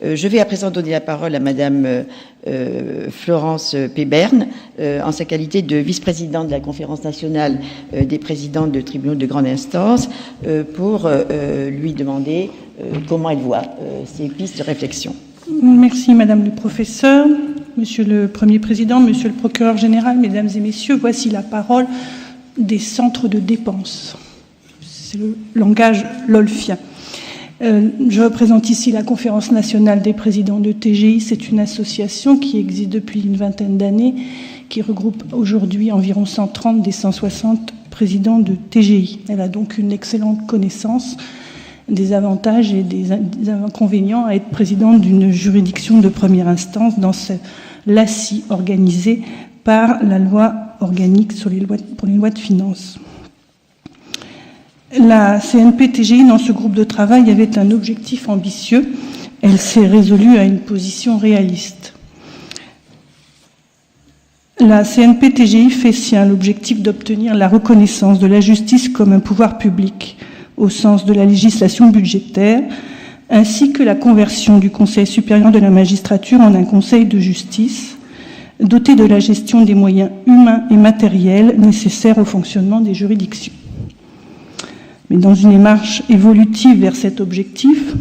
Je vais à présent donner la parole à Madame Florence Péberne, en sa qualité de vice-présidente de la Conférence nationale des présidents de tribunaux de grande instance, pour lui demander comment elle voit ces pistes de réflexion. Merci Madame le professeur, Monsieur le Premier Président, Monsieur le Procureur général, Mesdames et Messieurs, voici la parole des centres de dépenses. C'est le langage lolfien. Je représente ici la Conférence nationale des présidents de TGI. C'est une association qui existe depuis une vingtaine d'années, qui regroupe aujourd'hui environ 130 des 160 présidents de TGI. Elle a donc une excellente connaissance des avantages et des inconvénients à être président d'une juridiction de première instance dans ce LACI organisé par la loi organique pour les lois de finances. La CNP-TGI, dans ce groupe de travail, avait un objectif ambitieux. Elle s'est résolue à une position réaliste. La CNP-TGI fait sien l'objectif d'obtenir la reconnaissance de la justice comme un pouvoir public au sens de la législation budgétaire, ainsi que la conversion du Conseil supérieur de la magistrature en un conseil de justice, doté de la gestion des moyens humains et matériels nécessaires au fonctionnement des juridictions. Mais dans une démarche évolutive vers cet objectif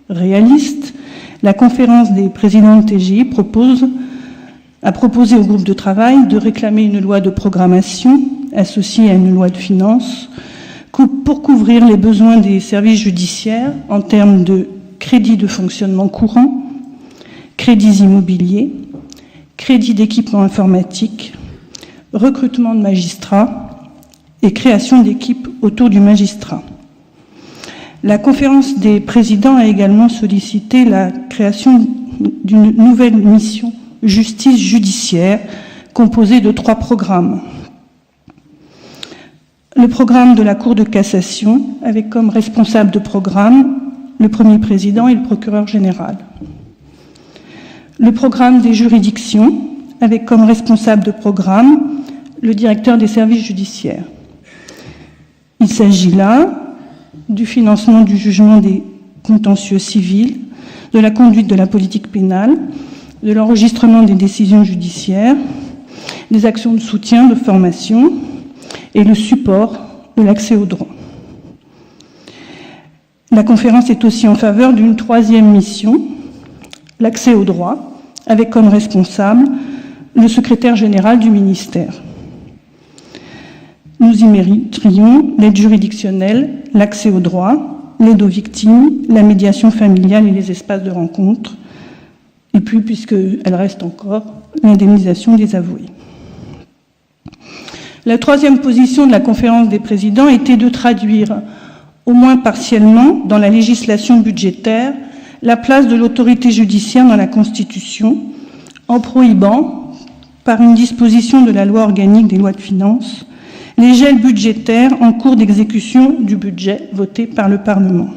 réaliste, la conférence des présidents de TGI a proposé au groupe de travail de réclamer une loi de programmation associée à une loi de finances pour couvrir les besoins des services judiciaires en termes de crédits de fonctionnement courant, crédits immobiliers, crédits d'équipement informatique, recrutement de magistrats et création d'équipes autour du magistrat. La conférence des présidents a également sollicité la création d'une nouvelle mission justice judiciaire composée de 3 programmes. Le programme de la Cour de cassation, avec comme responsable de programme le Premier Président et le Procureur général. Le programme des juridictions, avec comme responsable de programme le directeur des services judiciaires. Il s'agit là du financement du jugement des contentieux civils, de la conduite de la politique pénale, de l'enregistrement des décisions judiciaires, des actions de soutien, de formation et le support de l'accès au droit. La conférence est aussi en faveur d'une 3e mission, l'accès au droit, avec comme responsable le secrétaire général du ministère. Nous y mériterions l'aide juridictionnelle, l'accès au droit, l'aide aux victimes, la médiation familiale et les espaces de rencontre, et puis, puisqu'elle reste encore, l'indemnisation des avoués. La 3e position de la conférence des présidents était de traduire, au moins partiellement, dans la législation budgétaire, la place de l'autorité judiciaire dans la Constitution, en prohibant, par une disposition de la loi organique des lois de finances, les gels budgétaires en cours d'exécution du budget voté par le Parlement.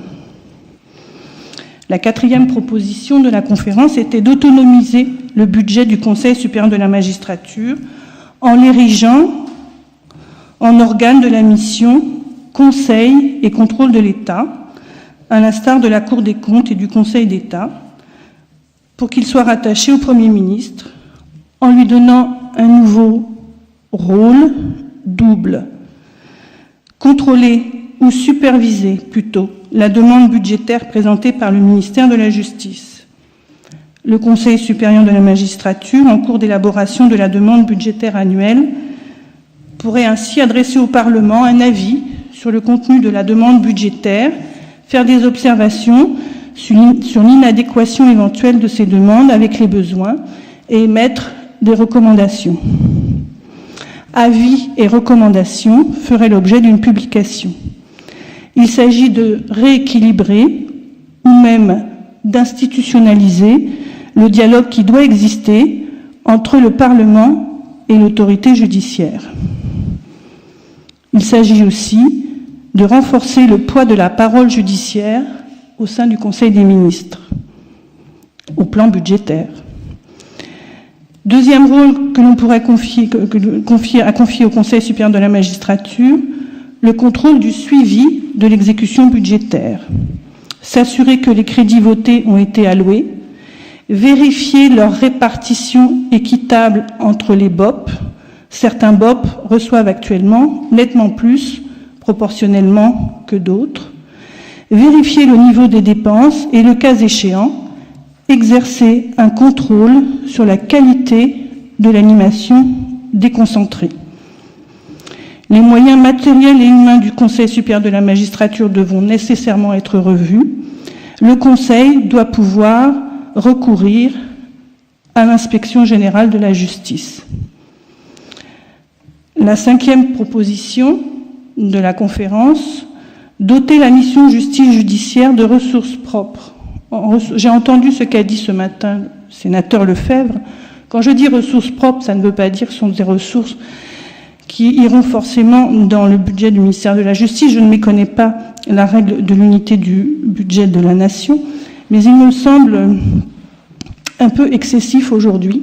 La 4e proposition de la conférence était d'autonomiser le budget du Conseil supérieur de la magistrature en l'érigeant en organe de la mission Conseil et contrôle de l'État, à l'instar de la Cour des comptes et du Conseil d'État, pour qu'il soit rattaché au Premier ministre, en lui donnant un nouveau rôle double. Contrôler ou superviser plutôt la demande budgétaire présentée par le ministère de la Justice. Le Conseil supérieur de la magistrature, en cours d'élaboration de la demande budgétaire annuelle, pourrait ainsi adresser au Parlement un avis sur le contenu de la demande budgétaire, faire des observations sur l'inadéquation éventuelle de ces demandes avec les besoins et émettre des recommandations. Avis et recommandations feraient l'objet d'une publication. Il s'agit de rééquilibrer ou même d'institutionnaliser le dialogue qui doit exister entre le Parlement et l'autorité judiciaire. Il s'agit aussi de renforcer le poids de la parole judiciaire au sein du Conseil des ministres, au plan budgétaire. Deuxième rôle que l'on pourrait confier au Conseil supérieur de la magistrature, le contrôle du suivi de l'exécution budgétaire. S'assurer que les crédits votés ont été alloués, vérifier leur répartition équitable entre les BOP. Certains BOP reçoivent actuellement nettement plus proportionnellement que d'autres. Vérifier le niveau des dépenses et, le cas échéant, exercer un contrôle sur la qualité de l'animation déconcentrée. Les moyens matériels et humains du Conseil supérieur de la magistrature devront nécessairement être revus. Le Conseil doit pouvoir recourir à l'inspection générale de la justice. La 5e proposition de la conférence, doter la mission justice judiciaire de ressources propres. J'ai entendu ce qu'a dit ce matin le sénateur Lefebvre. Quand je dis ressources propres, ça ne veut pas dire que ce sont des ressources qui iront forcément dans le budget du ministère de la Justice. Je ne méconnais pas la règle de l'unité du budget de la nation, mais il me semble un peu excessif aujourd'hui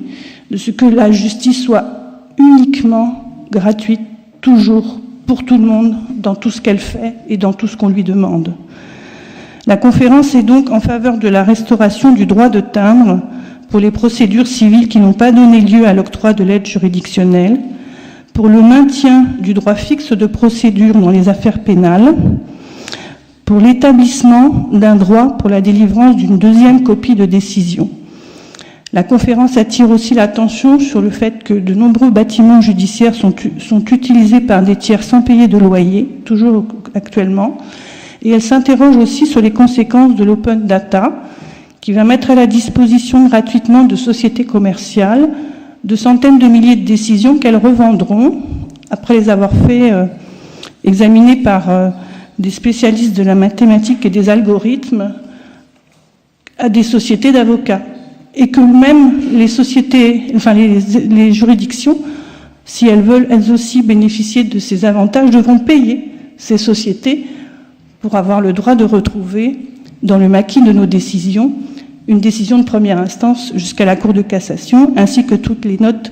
de ce que la justice soit uniquement gratuite, toujours, pour tout le monde, dans tout ce qu'elle fait et dans tout ce qu'on lui demande. La conférence est donc en faveur de la restauration du droit de timbre pour les procédures civiles qui n'ont pas donné lieu à l'octroi de l'aide juridictionnelle, pour le maintien du droit fixe de procédure dans les affaires pénales, pour l'établissement d'un droit pour la délivrance d'une 2e copie de décision. La conférence attire aussi l'attention sur le fait que de nombreux bâtiments judiciaires sont utilisés par des tiers sans payer de loyer, toujours actuellement, et elle s'interroge aussi sur les conséquences de l'open data, qui va mettre à la disposition gratuitement de sociétés commerciales de centaines de milliers de décisions qu'elles revendront, après les avoir fait examiner par des spécialistes de la mathématique et des algorithmes, à des sociétés d'avocats. Et que même les sociétés, enfin les juridictions, si elles veulent elles aussi bénéficier de ces avantages, devront payer ces sociétés pour avoir le droit de retrouver dans le maquis de nos décisions une décision de première instance jusqu'à la Cour de cassation, ainsi que toutes les notes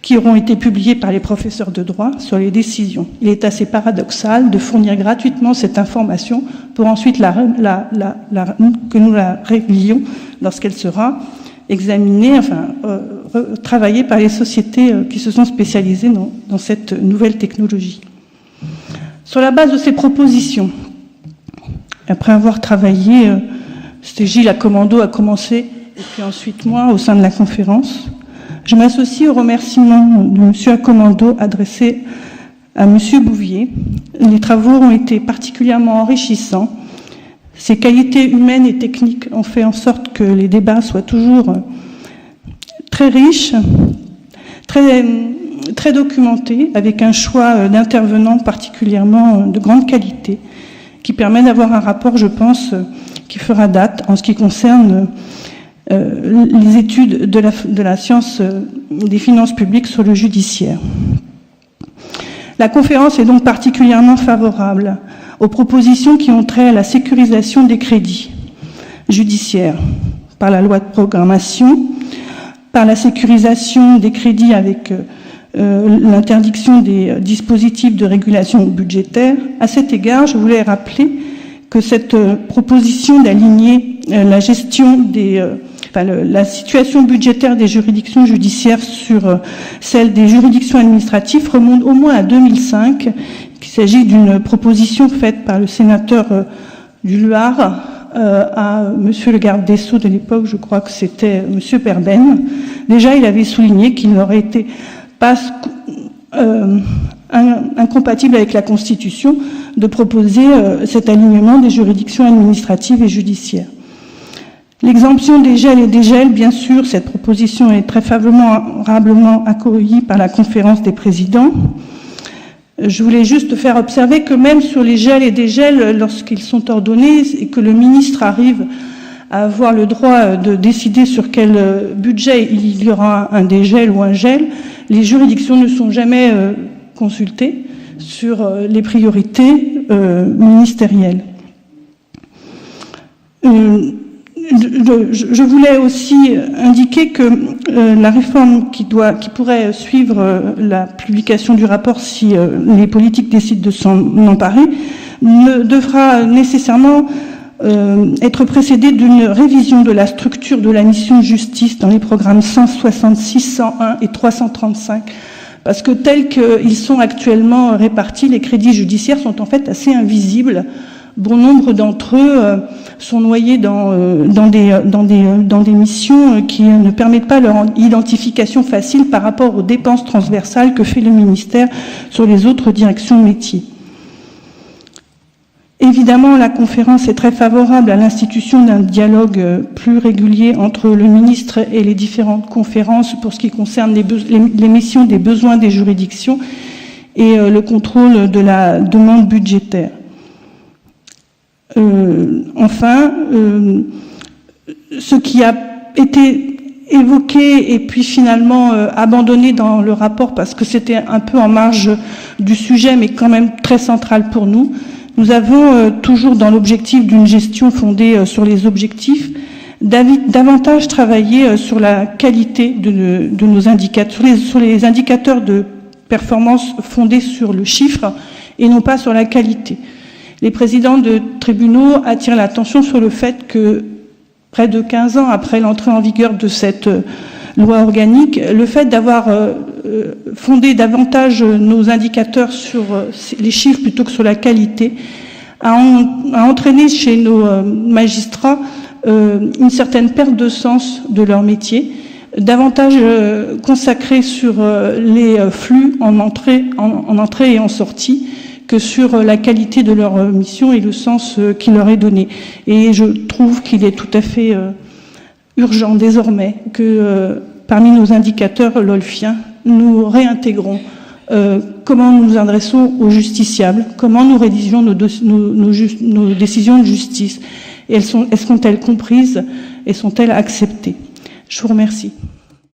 qui auront été publiées par les professeurs de droit sur les décisions. Il est assez paradoxal de fournir gratuitement cette information pour ensuite que nous la réglions lorsqu'elle sera examinée, travaillée par les sociétés qui se sont spécialisées dans cette nouvelle technologie. Sur la base de ces propositions, après avoir travaillé, c'était Gilles Acommando a commencé, et puis ensuite moi, au sein de la conférence, je m'associe aux remerciements de M. Acommando adressés à M. Bouvier. Les travaux ont été particulièrement enrichissants. Ces qualités humaines et techniques ont fait en sorte que les débats soient toujours très riches, très documentés, avec un choix d'intervenants particulièrement de grande qualité, qui permet d'avoir un rapport, je pense, qui fera date en ce qui concerne les études de la science des finances publiques sur le judiciaire. La conférence est donc particulièrement favorable aux propositions qui ont trait à la sécurisation des crédits judiciaires par la loi de programmation, par la sécurisation des crédits avec l'interdiction des dispositifs de régulation budgétaire. À cet égard, je voulais rappeler que cette proposition d'aligner la gestion la situation budgétaire des juridictions judiciaires sur celle des juridictions administratives remonte au moins à 2005. Il s'agit d'une proposition faite par le sénateur du Loir à monsieur le garde des Sceaux de l'époque, je crois que c'était monsieur Perben. Déjà, il avait souligné qu'il n'aurait été pas incompatible avec la Constitution de proposer cet alignement des juridictions administratives et judiciaires. L'exemption des gels et dégels, bien sûr, cette proposition est très favorablement accueillie par la conférence des présidents. Je voulais juste faire observer que même sur les gels et dégels, lorsqu'ils sont ordonnés et que le ministre arrive à avoir le droit de décider sur quel budget il y aura un dégel ou un gel, les juridictions ne sont jamais consultées sur les priorités ministérielles. Je voulais aussi indiquer que la réforme qui pourrait suivre la publication du rapport, si les politiques décident de s'en emparer, ne devra nécessairement être précédé d'une révision de la structure de la mission justice dans les programmes 166, 101 et 335, parce que tels qu'ils sont actuellement répartis, les crédits judiciaires sont en fait assez invisibles. Bon nombre d'entre eux sont noyés dans des missions qui ne permettent pas leur identification facile par rapport aux dépenses transversales que fait le ministère sur les autres directions métiers. Évidemment, la conférence est très favorable à l'institution d'un dialogue plus régulier entre le ministre et les différentes conférences pour ce qui concerne les missions des besoins des juridictions et le contrôle de la demande budgétaire. Enfin, ce qui a été évoqué et puis finalement abandonné dans le rapport parce que c'était un peu en marge du sujet mais quand même très central pour nous. Nous avons toujours dans l'objectif d'une gestion fondée sur les objectifs davantage travaillé sur la qualité de nos indicateurs, sur les indicateurs de performance fondés sur le chiffre et non pas sur la qualité. Les présidents de tribunaux attirent l'attention sur le fait que près de 15 ans après l'entrée en vigueur de cette loi organique, le fait d'avoir fondé davantage nos indicateurs sur les chiffres plutôt que sur la qualité a entraîné chez nos magistrats une certaine perte de sens de leur métier, davantage consacré sur les flux en entrée et en sortie que sur la qualité de leur mission et le sens qui leur est donné. Et je trouve qu'il est tout à fait urgent désormais que parmi nos indicateurs LOLFiens, nous réintégrons comment nous nous adressons aux justiciables, comment nous rédigeons nos décisions de justice, et sont-elles comprises et sont-elles acceptées. Je vous remercie.